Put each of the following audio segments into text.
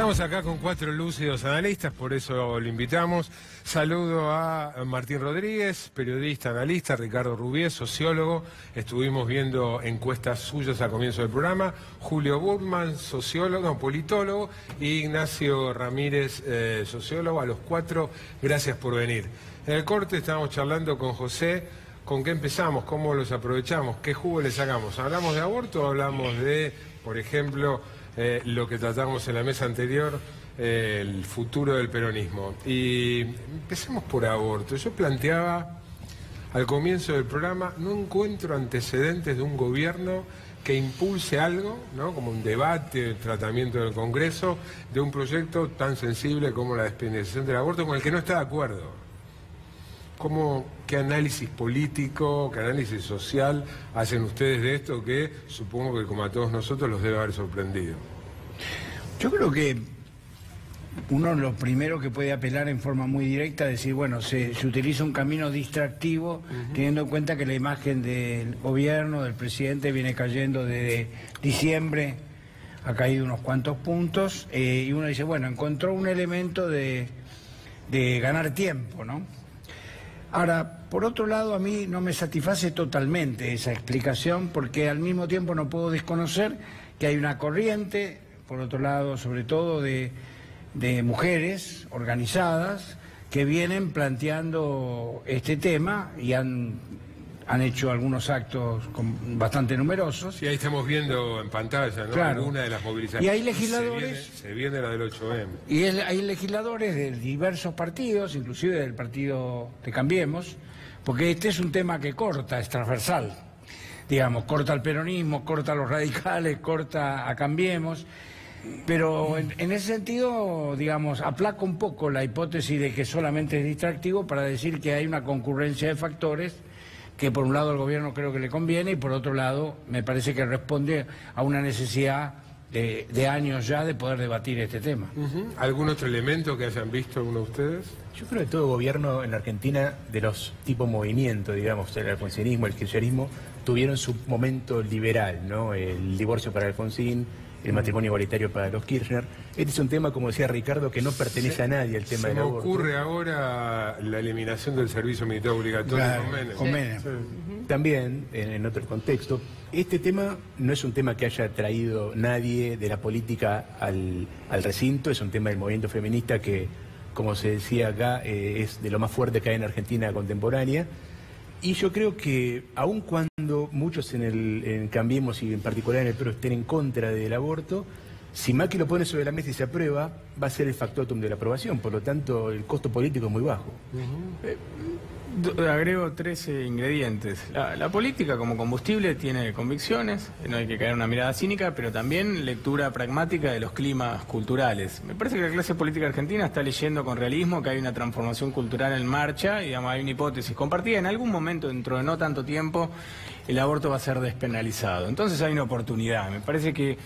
Estamos acá con 4 lúcidos analistas, por eso lo invitamos. Saludo a Martín Rodríguez, periodista, analista, Ricardo Rubié, sociólogo. Estuvimos viendo encuestas suyas al comienzo del programa. Julio Burman, sociólogo, politólogo. Y Ignacio Ramírez, sociólogo. A los 4, gracias por venir. En el corte estábamos charlando con José. ¿Con qué empezamos? ¿Cómo los aprovechamos? ¿Qué jugo le sacamos? ¿Hablamos de aborto o hablamos de, por ejemplo, lo que tratamos en la mesa anterior, el futuro del peronismo? Y empecemos por aborto. Yo planteaba al comienzo del programa, no encuentro antecedentes de un gobierno que impulse algo, ¿no?, como un debate, tratamiento del Congreso, de un proyecto tan sensible como la despenalización del aborto, con el que no está de acuerdo. ¿Qué análisis político, qué análisis social hacen ustedes de esto que supongo que como a todos nosotros los debe haber sorprendido? Yo creo que uno lo primero que puede apelar en forma muy directa es decir, bueno, se utiliza un camino distractivo, teniendo en cuenta que la imagen del gobierno, del presidente, viene cayendo desde diciembre, ha caído unos cuantos puntos, y uno dice, bueno, encontró un elemento de ganar tiempo, ¿no? Ahora, por otro lado, a mí no me satisface totalmente esa explicación, porque al mismo tiempo no puedo desconocer que hay una corriente, por otro lado, sobre todo de mujeres organizadas, que vienen planteando este tema y han hecho algunos actos bastante numerosos. Y ahí estamos viendo en pantalla, ¿no? Claro. Alguna de las movilizaciones. Y hay legisladores... Se viene la del 8M. Y hay legisladores de diversos partidos, inclusive del partido de Cambiemos, porque este es un tema que corta, es transversal. Digamos, corta al peronismo, corta a los radicales, corta a Cambiemos. Pero en ese sentido, digamos, aplaca un poco la hipótesis de que solamente es distractivo para decir que hay una concurrencia de factores que por un lado al gobierno creo que le conviene y por otro lado me parece que responde a una necesidad de años ya de poder debatir este tema. ¿Algún otro elemento que hayan visto alguno de ustedes? Yo creo que todo gobierno en la Argentina de los tipos movimiento, digamos, el alfonsinismo, el kirchnerismo, tuvieron su momento liberal, ¿no? El divorcio para Alfonsín, el matrimonio igualitario para los Kirchner. Este es un tema, como decía Ricardo, que no pertenece a nadie, el tema del aborto. Se me ocurre ahora la eliminación del servicio militar obligatorio, claro, con Menem. Sí. También, en otro contexto, este tema no es un tema que haya traído nadie de la política al recinto, es un tema del movimiento feminista que, como se decía acá, es de lo más fuerte que hay en Argentina contemporánea. Y yo creo que, aun cuando muchos en Cambiemos y en particular en el PRO estén en contra del aborto, si Macri lo pone sobre la mesa y se aprueba, va a ser el factotum de la aprobación. Por lo tanto, el costo político es muy bajo. Agrego 13 ingredientes. La política como combustible tiene convicciones, no hay que caer en una mirada cínica, pero también lectura pragmática de los climas culturales. Me parece que la clase política argentina está leyendo con realismo que hay una transformación cultural en marcha, y digamos, hay una hipótesis compartida. En algún momento, dentro de no tanto tiempo, el aborto va a ser despenalizado. Entonces hay una oportunidad. Me parece que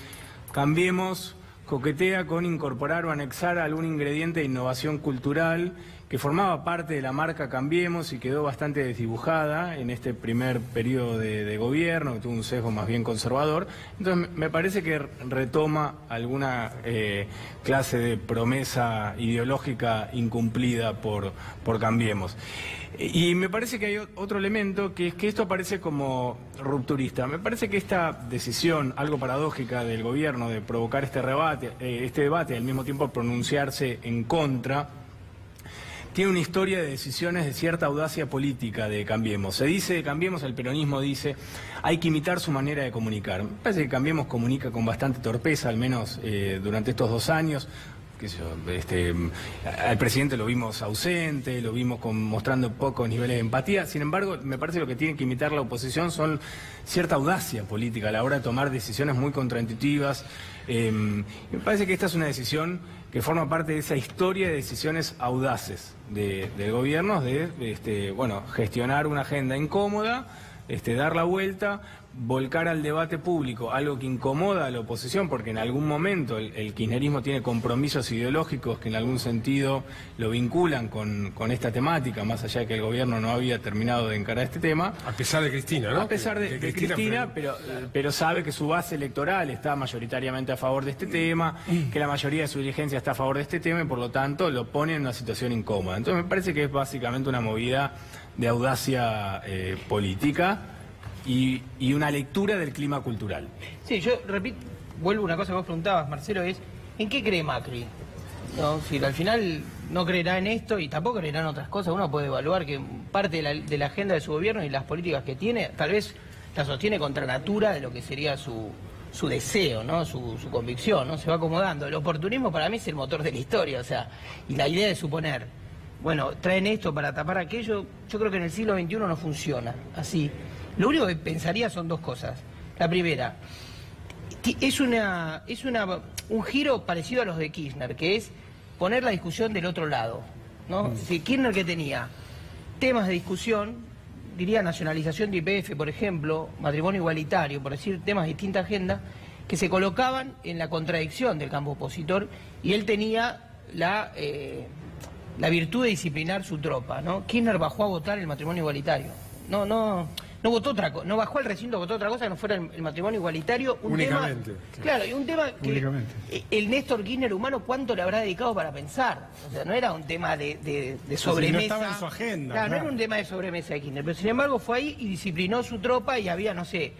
Cambiemos coquetea con incorporar o anexar algún ingrediente de innovación cultural que formaba parte de la marca Cambiemos y quedó bastante desdibujada en este primer periodo de gobierno, que tuvo un sesgo más bien conservador. Entonces me parece que retoma alguna clase de promesa ideológica incumplida por Cambiemos. Y me parece que hay otro elemento, que es que esto aparece como rupturista. Me parece que esta decisión, algo paradójica del gobierno, de provocar este debate y al mismo tiempo pronunciarse en contra, tiene una historia de decisiones de cierta audacia política de Cambiemos. Se dice de Cambiemos, el peronismo dice, hay que imitar su manera de comunicar. Me parece que Cambiemos comunica con bastante torpeza, al menos durante estos 2 años. Al presidente lo vimos ausente, lo vimos mostrando pocos niveles de empatía. Sin embargo, me parece que lo que tiene que imitar la oposición son cierta audacia política a la hora de tomar decisiones muy contraintuitivas. Me parece que esta es una decisión que forma parte de esa historia de decisiones audaces del gobierno, de gestionar una agenda incómoda, dar la vuelta, volcar al debate público algo que incomoda a la oposición, porque en algún momento el kirchnerismo tiene compromisos ideológicos que en algún sentido lo vinculan con esta temática, más allá de que el gobierno no había terminado de encarar este tema. A pesar de Cristina, ¿no? A pesar de Cristina, pero sabe que su base electoral está mayoritariamente a favor de este tema, que la mayoría de su dirigencia está a favor de este tema y por lo tanto lo pone en una situación incómoda. Entonces me parece que es básicamente una movida de audacia política y una lectura del clima cultural. Sí, yo repito, vuelvo a una cosa que vos preguntabas, Marcelo, es ¿en qué cree Macri? ¿No? Si al final no creerá en esto y tampoco creerá en otras cosas, uno puede evaluar que parte de la agenda de su gobierno y las políticas que tiene, tal vez la sostiene contra natura de lo que sería su deseo, ¿no? Su convicción, ¿no? Se va acomodando. El oportunismo para mí es el motor de la historia, o sea, y la idea de suponer, bueno, traen esto para tapar aquello, yo creo que en el siglo XXI no funciona así. Lo único que pensaría son dos cosas. La primera, es un giro parecido a los de Kirchner, que es poner la discusión del otro lado, ¿no? Es decir, Kirchner, que tenía temas de discusión, diría nacionalización de YPF, por ejemplo, matrimonio igualitario, por decir temas de distinta agenda, que se colocaban en la contradicción del campo opositor, y él tenía la virtud de disciplinar su tropa, ¿no? Kirchner bajó a votar el matrimonio igualitario. No votó otra cosa, no bajó al recinto, votó otra cosa que no fuera el matrimonio igualitario. Únicamente. Claro, y un tema que el Néstor Kirchner humano cuánto le habrá dedicado para pensar. O sea, no era un tema de sobremesa. No estaba en su agenda. Claro, no era un tema de sobremesa de Kirchner, pero sin embargo fue ahí y disciplinó su tropa y había, no sé,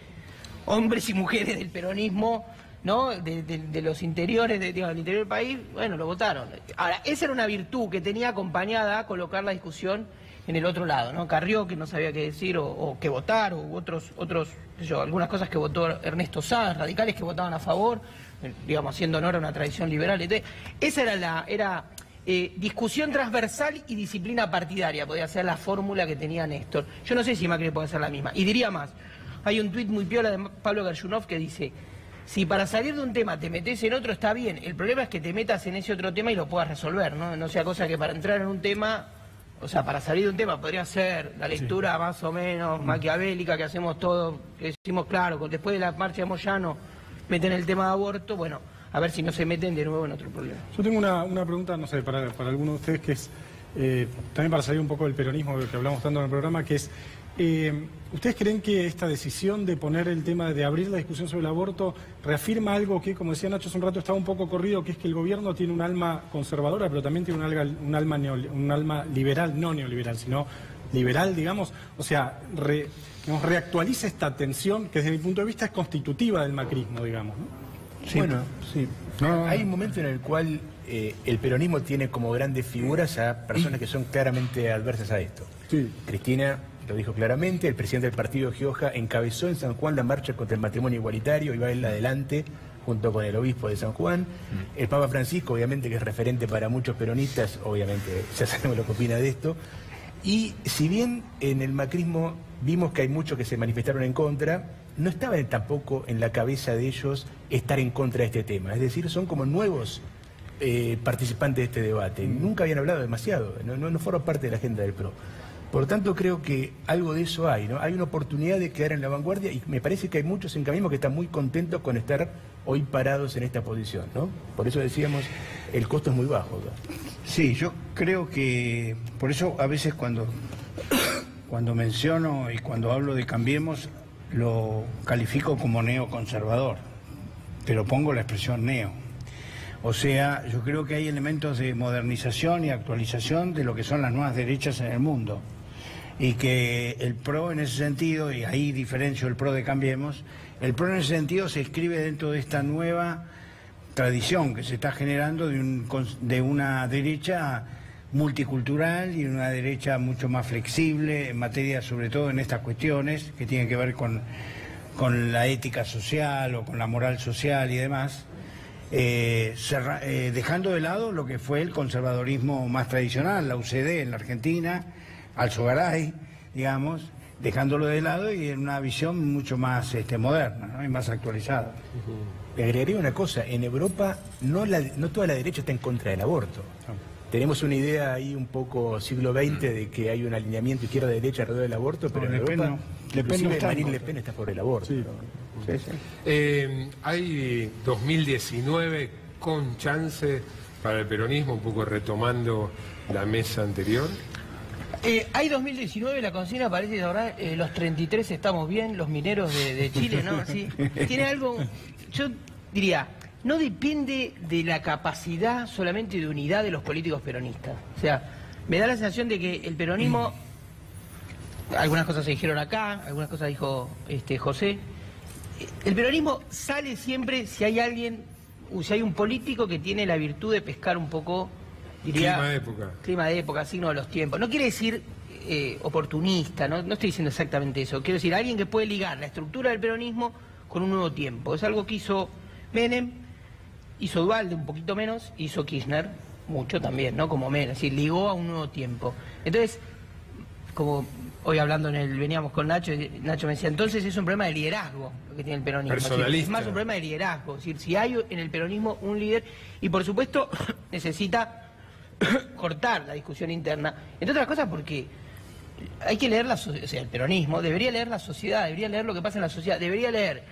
hombres y mujeres del peronismo, ¿no? De los interiores, del interior del país, bueno, lo votaron. Ahora, esa era una virtud que tenía acompañada a colocar la discusión en el otro lado, ¿no? Carrió, que no sabía qué decir o qué votar, o otros algunas cosas que votó Ernesto Sáenz, radicales que votaban a favor, digamos, haciendo honor a una tradición liberal. Entonces, esa era discusión transversal y disciplina partidaria, podía ser la fórmula que tenía Néstor. Yo no sé si Macri puede hacer la misma. Y diría más, hay un tuit muy piola de Pablo Gershunov que dice: si para salir de un tema te metes en otro, está bien. El problema es que te metas en ese otro tema y lo puedas resolver, ¿no? No sea cosa que para entrar en un tema, o sea, para salir de un tema podría ser la lectura más o menos maquiavélica que hacemos todos, que decimos, claro, después de la marcha de Moyano meten el tema de aborto, bueno, a ver si no se meten de nuevo en otro problema. Yo tengo una pregunta, no sé, para alguno de ustedes, que es también para salir un poco del peronismo que hablamos tanto en el programa, que es, ¿ustedes creen que esta decisión de poner el tema, de abrir la discusión sobre el aborto, reafirma algo que, como decía Nacho hace un rato, estaba un poco corrido, que es que el gobierno tiene un alma conservadora, pero también tiene un alma liberal, no neoliberal, sino liberal, digamos? O sea, reactualiza esta tensión que desde mi punto de vista es constitutiva del macrismo, digamos, ¿no? Sí. Bueno, sí. Hay un momento en el cual el peronismo tiene como grandes figuras a personas que son claramente adversas a esto. Sí. Cristina lo dijo claramente, el presidente del partido Gioja encabezó en San Juan la marcha contra el matrimonio igualitario, iba él adelante junto con el obispo de San Juan. El Papa Francisco, obviamente, que es referente para muchos peronistas, obviamente ya sabemos lo que opina de esto. Y si bien en el macrismo vimos que hay muchos que se manifestaron en contra, no estaba tampoco en la cabeza de ellos estar en contra de este tema. Es decir, son como nuevos participantes de este debate. Nunca habían hablado demasiado, no forman parte de la agenda del PRO. Por lo tanto, creo que algo de eso hay, ¿no? Hay una oportunidad de quedar en la vanguardia y me parece que hay muchos en Cambiemos que están muy contentos con estar hoy parados en esta posición, ¿no? Por eso decíamos, el costo es muy bajo, ¿no? Sí, yo creo que, por eso a veces cuando menciono y cuando hablo de Cambiemos, lo califico como neoconservador, pero pongo la expresión neo. O sea, yo creo que hay elementos de modernización y actualización de lo que son las nuevas derechas en el mundo. Y que el PRO en ese sentido, y ahí diferencio el PRO de Cambiemos, el PRO en ese sentido se inscribe dentro de esta nueva tradición que se está generando de una derecha multicultural y una derecha mucho más flexible en materia, sobre todo en estas cuestiones que tienen que ver con la ética social o con la moral social y demás, dejando de lado lo que fue el conservadorismo más tradicional, la UCD en la Argentina, Alzogaray, digamos, dejándolo de lado y en una visión mucho más moderna, ¿no? Y más actualizada. Le agregaría una cosa, en Europa no toda la derecha está en contra del aborto. tenemos una idea ahí un poco siglo XX de que hay un alineamiento izquierda-derecha alrededor del aborto, pero en Europa, inclusive Marine Le Pen está por el aborto. Sí. Hay 2019 con chance para el peronismo, un poco retomando la mesa anterior. Hay 2019, la consigna parece ahora, los 33 estamos bien, los mineros de Chile, ¿no? Sí. Tiene algo, yo diría, no depende de la capacidad solamente de unidad de los políticos peronistas. O sea, me da la sensación de que el peronismo, algunas cosas se dijeron acá, algunas cosas dijo José, el peronismo sale siempre si hay alguien, si hay un político que tiene la virtud de pescar un poco, diría, clima de época, signo de los tiempos. No quiere decir oportunista, no estoy diciendo exactamente eso. Quiero decir, alguien que puede ligar la estructura del peronismo con un nuevo tiempo. Es algo que hizo Menem, hizo Duhalde un poquito menos, hizo Kirchner mucho también, ¿no? Como Menem, es decir, ligó a un nuevo tiempo. Entonces, como hoy hablando veníamos con Nacho, Nacho me decía, entonces es un problema de liderazgo lo que tiene el peronismo. Es más un problema de liderazgo. Es decir, si hay en el peronismo un líder, y por supuesto necesita cortar la discusión interna, entre otras cosas porque hay que leer el peronismo debería leer la sociedad, debería leer lo que pasa en la sociedad, debería leer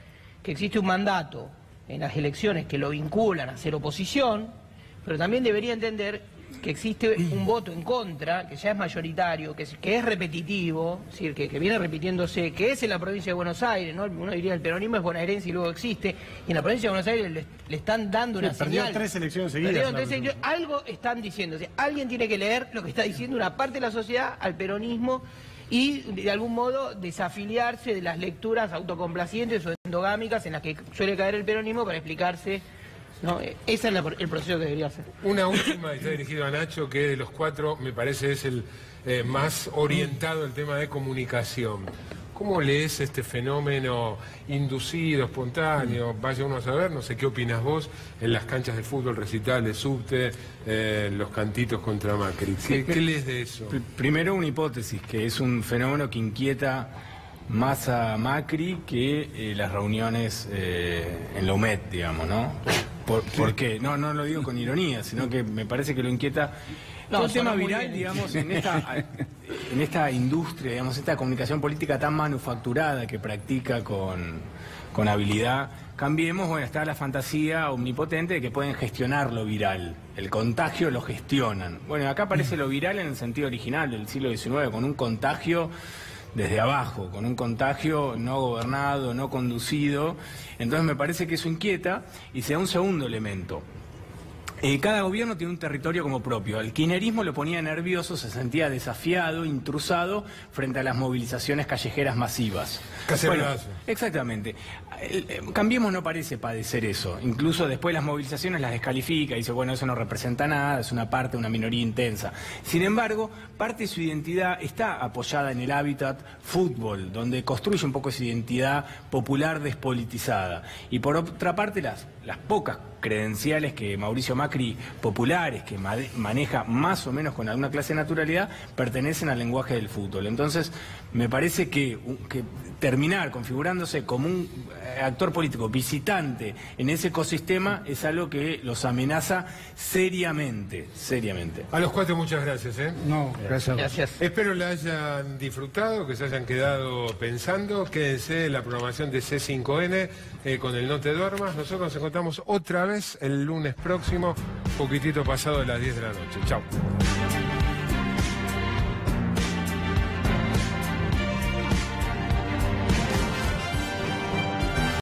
que existe un mandato en las elecciones que lo vinculan a ser oposición, pero también debería entender que existe un voto en contra, que ya es mayoritario, que es repetitivo, es decir, que viene repitiéndose, que es en la provincia de Buenos Aires, ¿no? Uno diría el peronismo es bonaerense y luego existe, y en la provincia de Buenos Aires le están dando una señal. Perdió 3 elecciones seguidas. Algo están diciendo, o sea, alguien tiene que leer lo que está diciendo una parte de la sociedad al peronismo y de algún modo desafiliarse de las lecturas autocomplacientes o endogámicas en las que suele caer el peronismo para explicarse. No, ese es el proceso que debería hacer. Una última, está dirigido a Nacho, que de los 4 me parece es el más orientado al tema de comunicación. ¿Cómo lees este fenómeno inducido, espontáneo? Vaya uno a saber, no sé qué opinas vos, en las canchas de fútbol, recitales, subte, los cantitos contra Macri. ¿Qué lees de eso? Primero una hipótesis, que es un fenómeno que inquieta más a Macri que las reuniones en la UMED, digamos, ¿no? ¿Por qué? No lo digo con ironía, sino que me parece que lo inquieta. Todo el tema viral, digamos, en esta industria, digamos, esta comunicación política tan manufacturada que practica con habilidad. Cambiemos, bueno, está la fantasía omnipotente de que pueden gestionar lo viral. El contagio lo gestionan. Bueno, acá aparece lo viral en el sentido original del siglo XIX, con un contagio desde abajo, con un contagio no gobernado, no conducido. Entonces me parece que eso inquieta y se da un segundo elemento. Cada gobierno tiene un territorio como propio. El kirchnerismo lo ponía nervioso, se sentía desafiado, intrusado frente a las movilizaciones callejeras masivas. Bueno, exactamente. Cambiemos no parece padecer eso. Incluso después las movilizaciones las descalifica y dice, bueno, eso no representa nada, es una parte, una minoría intensa. Sin embargo, parte de su identidad está apoyada en el hábitat fútbol, donde construye un poco esa identidad popular despolitizada. Y por otra parte, las pocas credenciales que Mauricio Macri, populares, que maneja más o menos con alguna clase de naturalidad, pertenecen al lenguaje del fútbol. Entonces, me parece que terminar configurándose como un actor político visitante en ese ecosistema es algo que los amenaza seriamente. A los 4 muchas gracias. No, gracias. Gracias. Espero la hayan disfrutado, que se hayan quedado pensando. Quédense en la programación de C5N con el No Te Duermas. Nosotros nos encontramos otra vez el lunes próximo, poquitito pasado de las 10 de la noche. Chau.